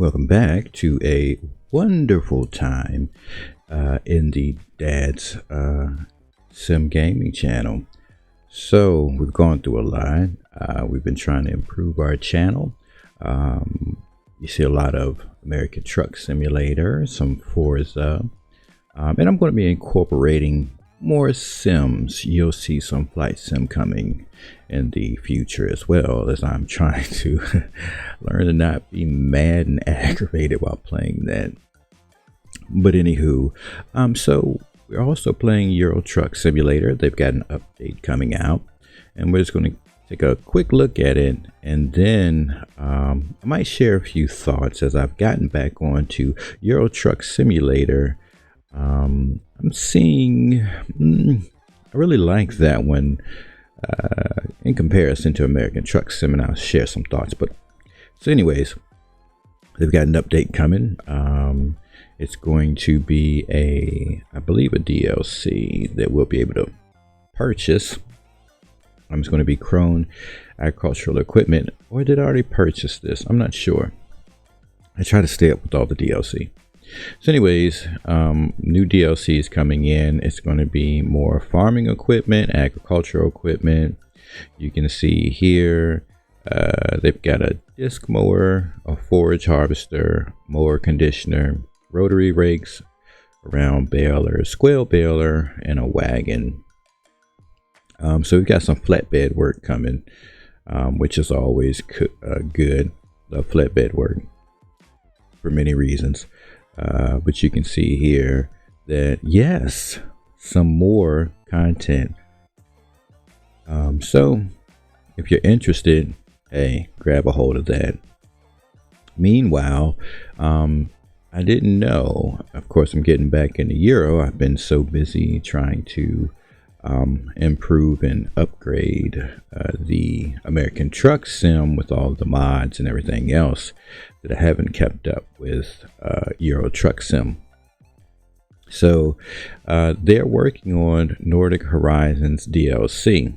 Welcome back to a wonderful time in the Dad's Sim Gaming channel. So we've gone through a lot. We've been trying to improve our channel. You see a lot of American Truck Simulator, some Forza, and I'm going to be incorporating more sims. You'll see some flight sim coming in the future, as well as I'm trying to learn to not be mad and aggravated while playing that. But anywho, so we're also playing Euro Truck Simulator. They've got an update coming out, and we're just going to take a quick look at it, and then I might share a few thoughts as I've gotten back onto Euro Truck Simulator. I'm seeing I really like that one in comparison to American Truck Sim, and I'll share some thoughts. But so anyways, they've got an update coming. It's going to be I believe a DLC that we'll be able to purchase. It's going to be Krone agricultural equipment, or did I already purchase this? I'm not sure. I try to stay up with all the DLC. So anyways, new DLC is coming in. It's going to be more farming equipment, agricultural equipment. You can see here they've got a disc mower, a forage harvester, mower conditioner, rotary rakes, round baler, square baler, and a wagon. So we've got some flatbed work coming, which is always good. Love flatbed work for many reasons. But you can see here that yes, some more content. So if you're interested, hey, grab a hold of that. Meanwhile, I didn't know, of course, I'm getting back into Euro. I've been so busy trying to improve and upgrade the American Truck Sim with all the mods and everything else that I haven't kept up with Euro Truck Sim. So they're working on Nordic Horizons DLC,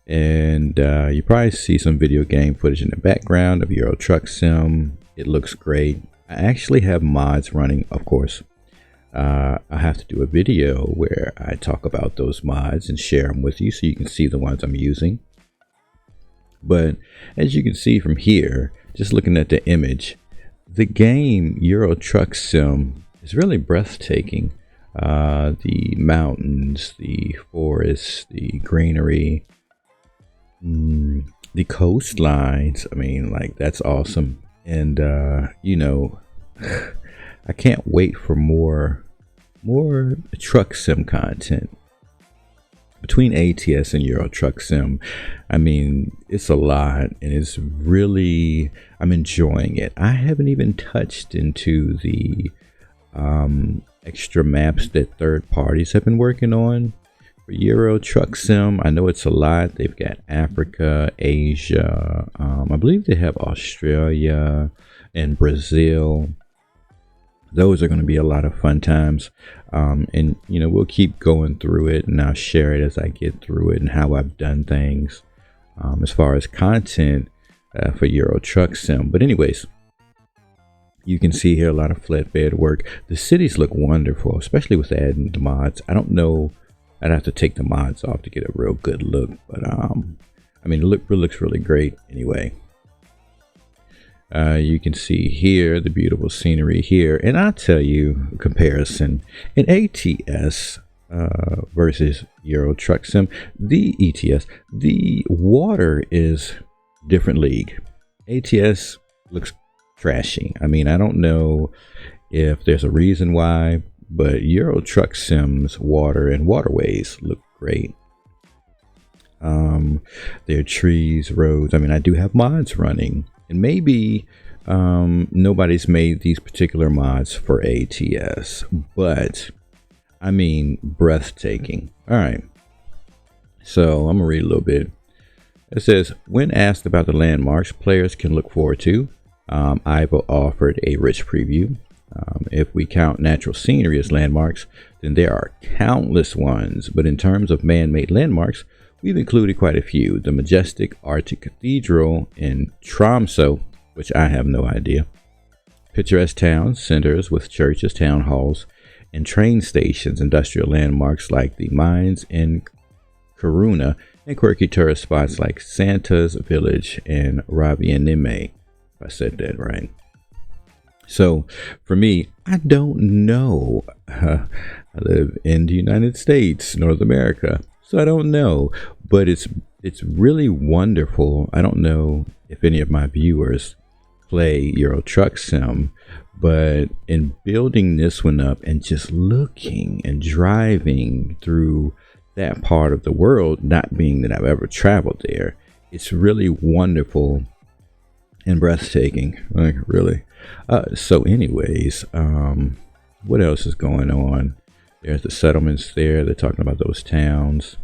and you probably see some video game footage in the background of Euro Truck Sim. It looks great. I actually have mods running, of course. I have to do a video where I talk about those mods and share them with you so you can see the ones I'm using. But as you can see from here, just looking at the image, the game Euro Truck Sim is really breathtaking. The mountains, the forests, the greenery, the coastlines. I mean, like, that's awesome. And you know, I can't wait for more truck sim content. Between ATS and Euro Truck Sim, I mean, it's a lot, and it's really, I'm enjoying it. I haven't even touched into the extra maps that third parties have been working on for Euro Truck Sim. I know it's a lot. They've got Africa, Asia, I believe they have Australia and Brazil. Those are going to be a lot of fun times, and you know, we'll keep going through it, and I'll share it as I get through it and how I've done things as far as content for Euro Truck Sim. But anyways, you can see here a lot of flatbed work. The cities look wonderful, especially with adding the mods. I don't know, I'd have to take the mods off to get a real good look, but I mean, it looks really great anyway. You can see here the beautiful scenery here, and I'll tell you a comparison in ATS versus Euro Truck Sim. The ETS, the water is different league. ATS looks trashy. I mean, I don't know if there's a reason why, but Euro Truck Sim's water and waterways look great. There are trees, roads. I mean, I do have mods running. And maybe nobody's made these particular mods for ATS, but I mean, breathtaking. All right, so I'm gonna read a little bit. It says, when asked about the landmarks players can look forward to, I've offered a rich preview. If we count natural scenery as landmarks, then there are countless ones, but in terms of man-made landmarks, we've included quite a few. The majestic Arctic Cathedral in Tromsø which I have no idea. Picturesque town centers with churches, town halls, and train stations, industrial landmarks like the mines in Karuna, and quirky tourist spots like Santa's Village and Ravianime, if I said that right. So for me, I don't know. I live in the United States, North America, so I don't know. But it's really wonderful. I don't know if any of my viewers play Euro Truck Sim, but in building this one up and just looking and driving through that part of the world, not being that I've ever traveled there, it's really wonderful and breathtaking, like really. So anyways, what else is going on? There's the settlements there. They're talking about those towns.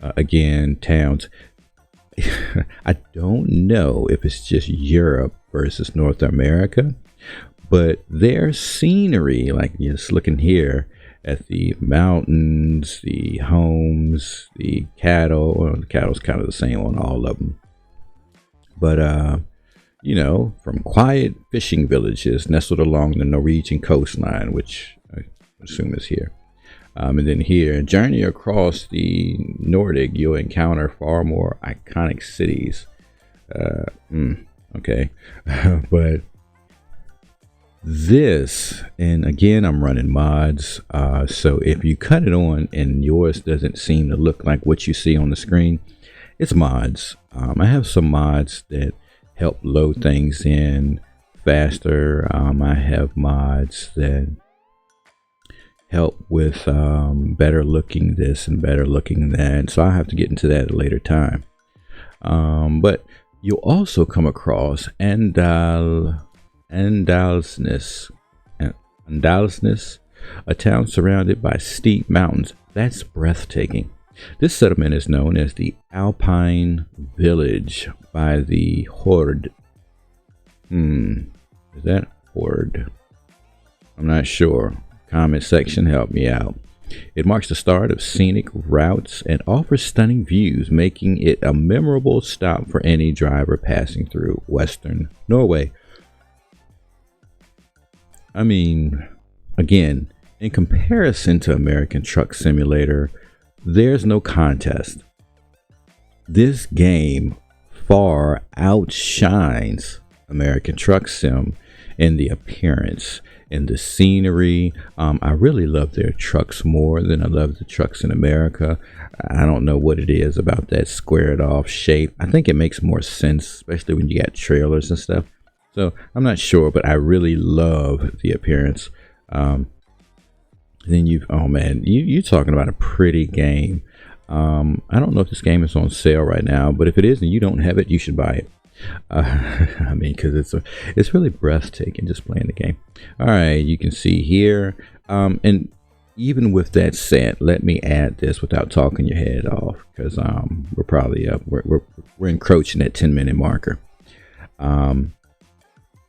Again, towns. I don't know if it's just Europe versus North America, but their scenery, like just looking here at the mountains, the homes, the cattle. Well, the cattle's kind of the same on all of them. But you know, from quiet fishing villages nestled along the Norwegian coastline, which I assume is here. And then here, journey across the Nordic, you'll encounter far more iconic cities. Okay. But this, and again, I'm running mods. So if you cut it on and yours doesn't seem to look like what you see on the screen, it's mods. I have some mods that help load things in faster. I have mods that help with better looking this and better looking that. So I have to get into that at a later time. But you'll also come across Andalsnes, a town surrounded by steep mountains. That's breathtaking. This settlement is known as the Alpine Village by the Horde. Is that Horde? I'm not sure. Comment section, help me out. It marks the start of scenic routes and offers stunning views, making it a memorable stop for any driver passing through Western Norway. I mean, again, in comparison to American Truck Simulator, there's no contest. This game far outshines American Truck Sim in the appearance and the scenery. I really love their trucks more than I love the trucks in America. I don't know what it is about that squared off shape. I think it makes more sense, especially when you got trailers and stuff. So I'm not sure, but I really love the appearance. Then oh man, you're talking about a pretty game. I don't know if this game is on sale right now, but if it is and you don't have it, you should buy it. I mean, because it's really breathtaking just playing the game. All right, you can see here, and even with that said, let me add this without talking your head off, because we're probably up. We're encroaching that 10-minute marker.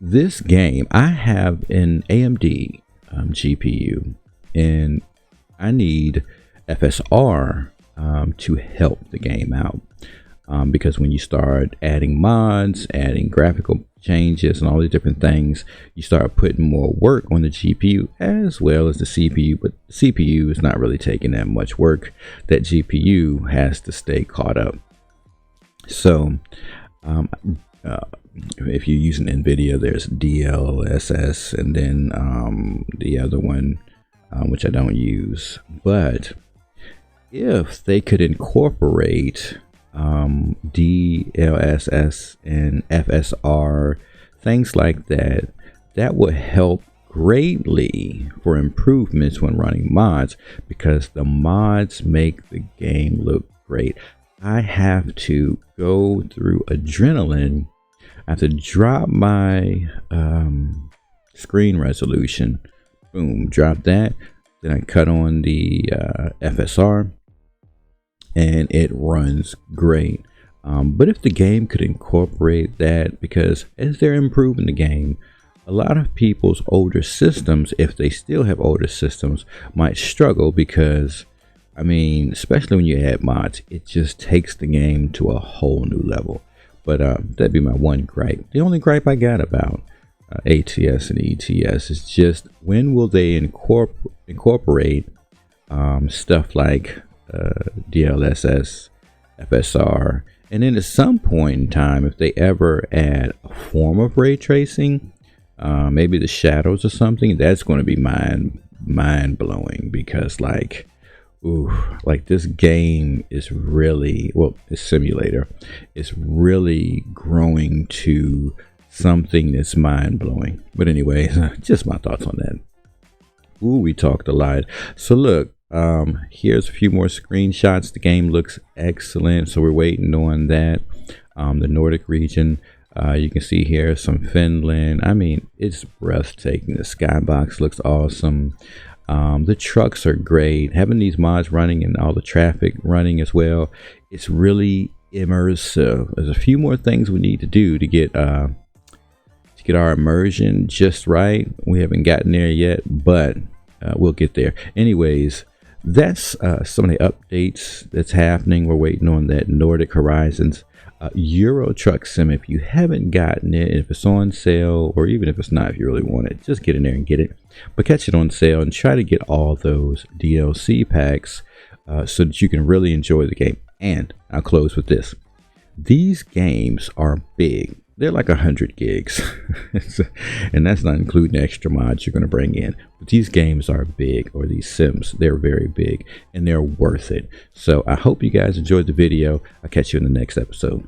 This game, I have an AMD GPU, and I need FSR to help the game out. Because when you start adding mods, adding graphical changes and all these different things, you start putting more work on the GPU as well as the CPU, but the CPU is not really taking that much work. That GPU has to stay caught up. So if you're using NVIDIA, there's DLSS, and then the other one, which I don't use. But if they could incorporate DLSS and FSR, things like that, that would help greatly for improvements when running mods, because the mods make the game look great. I have to go through adrenaline. I have to drop my screen resolution. Boom, drop that. Then I cut on the FSR, and it runs great. But if the game could incorporate that, because as they're improving the game, a lot of people's older systems, if they still have older systems, might struggle, because I mean, especially when you add mods, it just takes the game to a whole new level. But that'd be my one gripe. The only gripe I got about ATS and ETS is just when will they incorporate stuff like DLSS, FSR, and then at some point in time, if they ever add a form of ray tracing, maybe the shadows or something, that's going to be mind blowing, because like, ooh, like this game is really, well, this simulator is really growing to something that's mind blowing. But anyways, just my thoughts on that. Ooh, we talked a lot. So look, here's a few more screenshots. The game looks excellent, so we're waiting on that. The Nordic region, you can see here some Finland. I mean, it's breathtaking. The skybox looks awesome. The trucks are great. Having these mods running and all the traffic running as well, it's really immersive. There's a few more things we need to do to get our immersion just right. We haven't gotten there yet, but we'll get there. Anyways, that's some of the updates that's happening. We're waiting on that Nordic Horizons Euro Truck Sim. If you haven't gotten it, if it's on sale, or even if it's not, if you really want it, just get in there and get it. But catch it on sale and try to get all those DLC packs so that you can really enjoy the game. And I'll close with this. These games are big. They're like 100 gigs. And that's not including extra mods you're going to bring in. But these games are big, or these sims, they're very big, and they're worth it. So I hope you guys enjoyed the video. I'll catch you in the next episode.